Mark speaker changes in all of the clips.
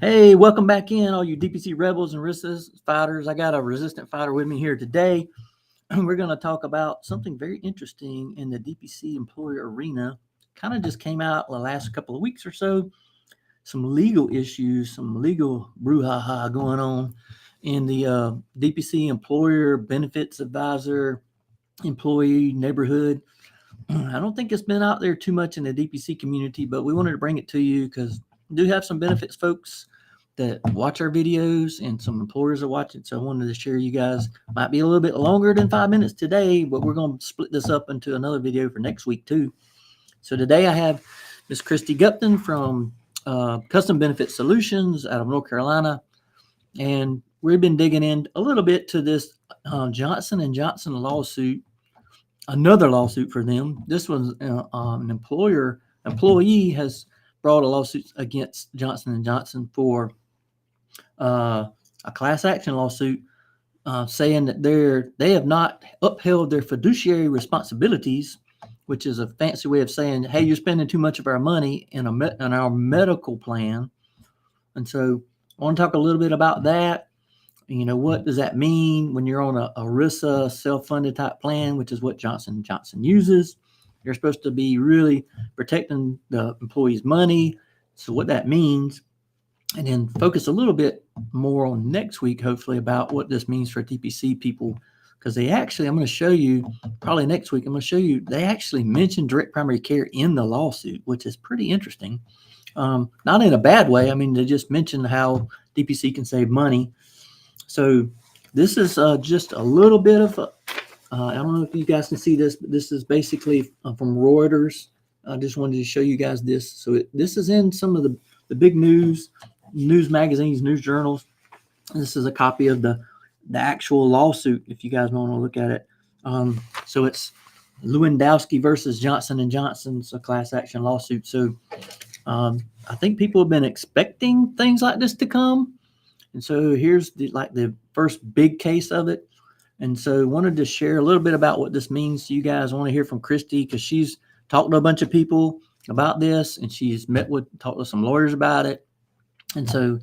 Speaker 1: Hey, welcome back in, all you DPC rebels and resistance fighters. I got a resistant fighter with me here today. We're going to talk about something very interesting in the DPC employer arena. Kind of just came out the last couple of weeks or so. Some legal issues, some legal brouhaha going on in the DPC employer benefits advisor employee neighborhood. I don't think it's been out there too much in the DPC community, but we wanted to bring it to you because we do have some benefits folks that watch our videos and some employers are watching. So I wanted to share you guys. Might be a little bit longer than 5 minutes today, but we're going to split this up into another video for next week too. So today I have Miss Christy Gupton from Custom Benefit Solutions out of North Carolina. And we've been digging in a little bit to this Johnson & Johnson lawsuit, another lawsuit for them. This was an employee has brought a lawsuit against Johnson & Johnson for a class action lawsuit saying that they have not upheld their fiduciary responsibilities, which is a fancy way of saying, hey, you're spending too much of our money in our medical plan. And so I want to talk a little bit about that. You know, what does that mean when you're on a ERISA self-funded type plan, which is what Johnson & Johnson uses? You're supposed to be really protecting the employee's money. So what that means, and then focus a little bit more on next week, hopefully, about what this means for DPC people. Because I'm going to show you, probably next week, I'm going to show you, they actually mentioned direct primary care in the lawsuit, which is pretty interesting. Not in a bad way. I mean, they just mentioned how DPC can save money. So this is just a little bit of, I don't know if you guys can see this, but this is basically from Reuters. I just wanted to show you guys this. So this is in some of the big news magazines, news journals. This is a copy of the actual lawsuit, if you guys want to look at it. So it's Lewandowski versus Johnson & Johnson's a class action lawsuit. So I think people have been expecting things like this to come. And so here's the first big case of it. And so wanted to share a little bit about what this means to you guys. I want to hear from Christy because she's talked to a bunch of people about this and she's talked to some lawyers about it. And so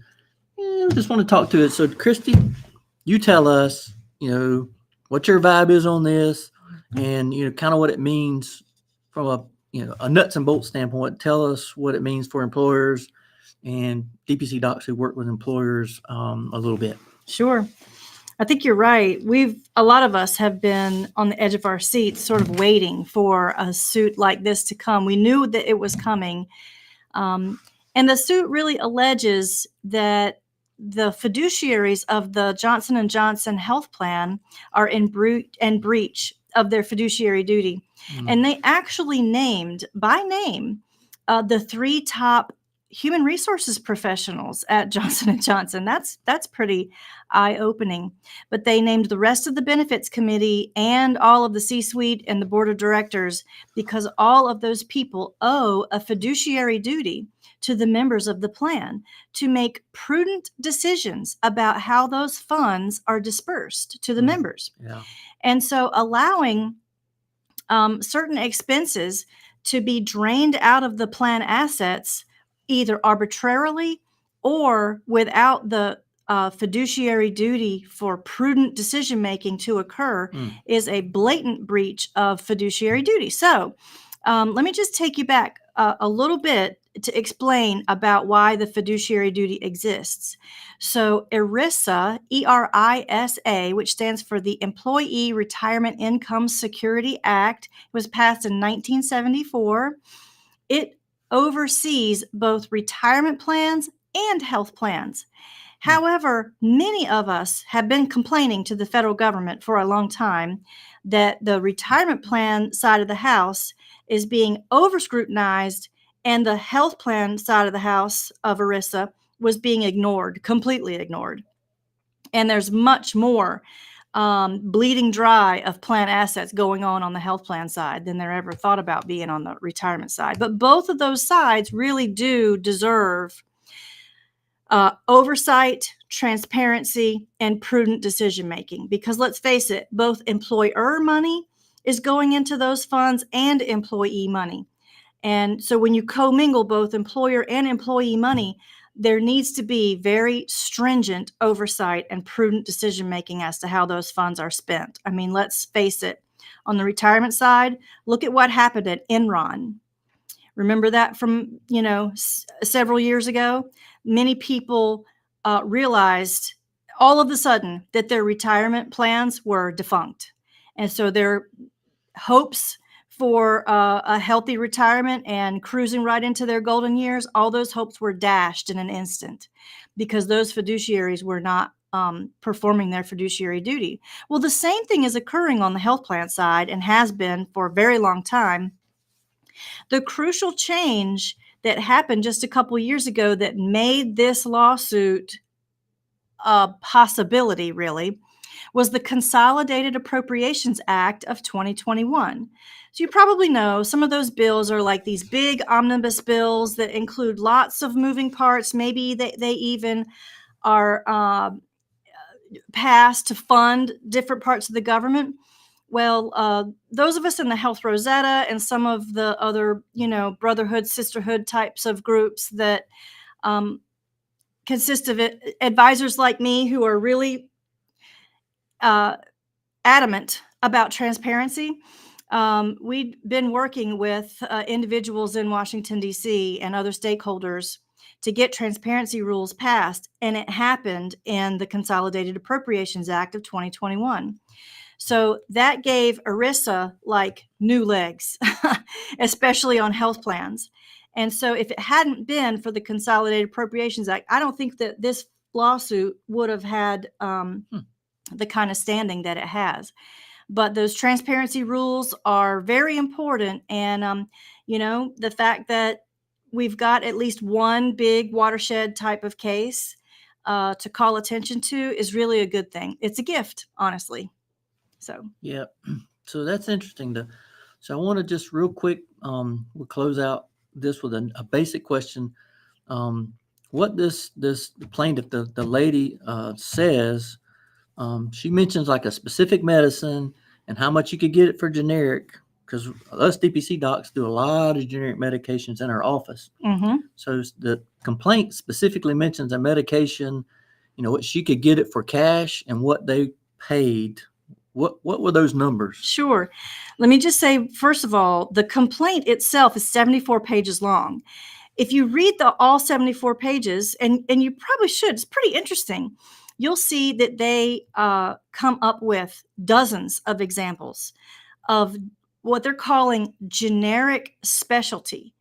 Speaker 1: just want to talk to it. So Christy, you tell us, what your vibe is on this and, kind of what it means from a nuts and bolts standpoint. Tell us what it means for employers and DPC docs who work with employers a little bit.
Speaker 2: Sure. I think you're right. A lot of us have been on the edge of our seats sort of waiting for a suit like this to come. We knew that it was coming. And the suit really alleges that the fiduciaries of the Johnson & Johnson health plan are in breach of their fiduciary duty. And they actually named by name the three top human resources professionals at Johnson & Johnson. That's pretty eye-opening. But they named the rest of the benefits committee and all of the C-suite and the board of directors because all of those people owe a fiduciary duty to the members of the plan to make prudent decisions about how those funds are dispersed to the members.
Speaker 1: Yeah.
Speaker 2: And so allowing certain expenses to be drained out of the plan assets either arbitrarily or without the fiduciary duty for prudent decision-making to occur is a blatant breach of fiduciary duty. So let me just take you back a little bit to explain about why the fiduciary duty exists. So ERISA, E-R-I-S-A, which stands for the Employee Retirement Income Security Act, was passed in 1974. It oversees both retirement plans and health plans. However, many of us have been complaining to the federal government for a long time that the retirement plan side of the house is being over-scrutinized and the health plan side of the house of ERISA was being ignored, completely ignored. And there's much more bleeding dry of plan assets going on the health plan side than there ever thought about being on the retirement side. But both of those sides really do deserve oversight, transparency, and prudent decision-making. Because let's face it, both employer money is going into those funds and employee money. And so when you commingle both employer and employee money, there needs to be very stringent oversight and prudent decision making as to how those funds are spent. I mean, let's face it, on the retirement side, look at what happened at Enron. Remember that from, several years ago? Many people realized all of a sudden that their retirement plans were defunct. And so their hopes for a healthy retirement and cruising right into their golden years, all those hopes were dashed in an instant because those fiduciaries were not performing their fiduciary duty. Well, the same thing is occurring on the health plan side and has been for a very long time. The crucial change that happened just a couple years ago that made this lawsuit a possibility, really, was the Consolidated Appropriations Act of 2021. So you probably know some of those bills are like these big omnibus bills that include lots of moving parts. Maybe they even are passed to fund different parts of the government. Well, those of us in the Health Rosetta and some of the other, brotherhood, sisterhood types of groups that consist of advisors like me who are really adamant about transparency. We'd been working with individuals in Washington, D.C. and other stakeholders to get transparency rules passed, and it happened in the Consolidated Appropriations Act of 2021. So that gave ERISA like new legs, especially on health plans. And so if it hadn't been for the Consolidated Appropriations Act, I don't think that this lawsuit would have had the kind of standing that it has. But those transparency rules are very important. And, the fact that we've got at least one big watershed type of case to call attention to is really a good thing. It's a gift, honestly. So,
Speaker 1: yeah. So that's interesting. So I want to just real quick, we'll close out this with a basic question. What this plaintiff, the lady says, she mentions like a specific medicine and how much you could get it for generic, because us DPC docs do a lot of generic medications in our office. So the complaint specifically mentions a medication, what she could get it for cash and what they paid. What were those numbers?
Speaker 2: Sure. Let me just say, first of all, the complaint itself is 74 pages long. If you read all 74 pages, and you probably should, it's pretty interesting. You'll see that they come up with dozens of examples of what they're calling generic specialty.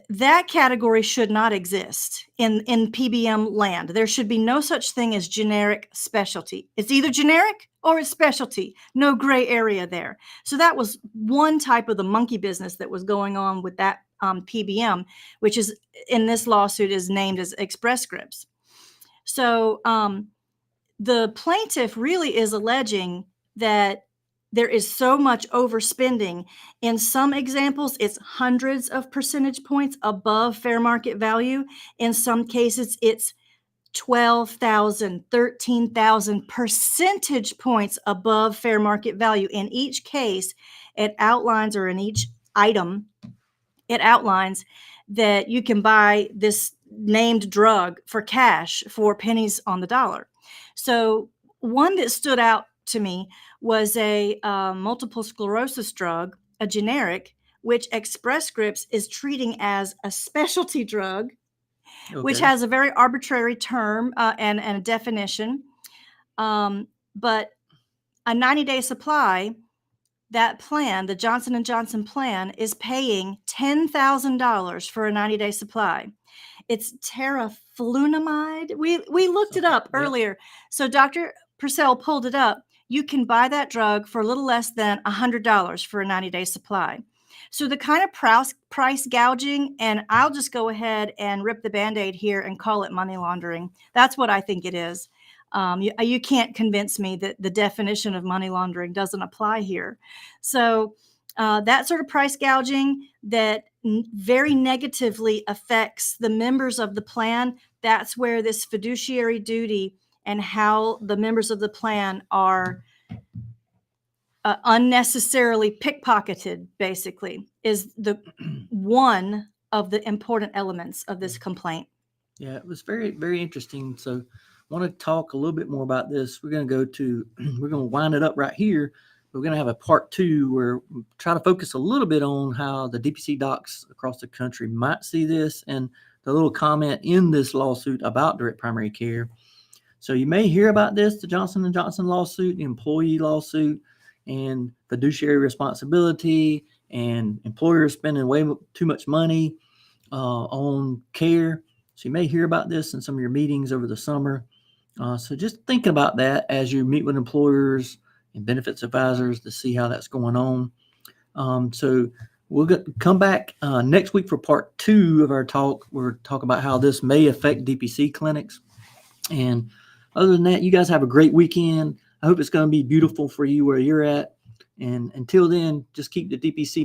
Speaker 2: That category should not exist in PBM land. There should be no such thing as generic specialty. It's either generic or it's specialty. No gray area there. So that was one type of the monkey business that was going on with that PBM, which is in this lawsuit is named as Express Scripts. So the plaintiff really is alleging that there is so much overspending. In some examples, it's hundreds of percentage points above fair market value. In some cases, it's 12,000, 13,000 percentage points above fair market value. In each case, it outlines, or in each item, it outlines that you can buy this named drug for cash for pennies on the dollar. So one that stood out to me was a multiple sclerosis drug, a generic, which Express Scripts is treating as a specialty drug, which has a very arbitrary term and a definition. But a 90-day supply, that plan, the Johnson & Johnson plan, is paying $10,000 for a 90-day supply. It's teriflunomide. We looked it up earlier. So Dr. Purcell pulled it up. You can buy that drug for a little less than $100 for a 90-day supply. So the kind of price gouging, and I'll just go ahead and rip the Band-Aid here and call it money laundering. That's what I think it is. You can't convince me that the definition of money laundering doesn't apply here. So that sort of price gouging that very negatively affects the members of the plan, that's where this fiduciary duty and how the members of the plan are unnecessarily pickpocketed, basically, is the one of the important elements of this complaint.
Speaker 1: Yeah, it was very, very interesting. So, want to talk a little bit more about this. We're going to go to, we're going to wind it up right here. We're going to have a part two where we try to focus a little bit on how the DPC docs across the country might see this and the little comment in this lawsuit about direct primary care. So you may hear about this, the Johnson & Johnson lawsuit, the employee lawsuit, and fiduciary responsibility, and employers spending way too much money on care. So you may hear about this in some of your meetings over the summer. So just thinking about that as you meet with employers and benefits advisors to see how that's going on. So we'll come back next week for part 2 of our talk. We'll talk about how this may affect DPC clinics. And other than that, you guys have a great weekend. I hope it's going to be beautiful for you where you're at. And until then, just keep the DPC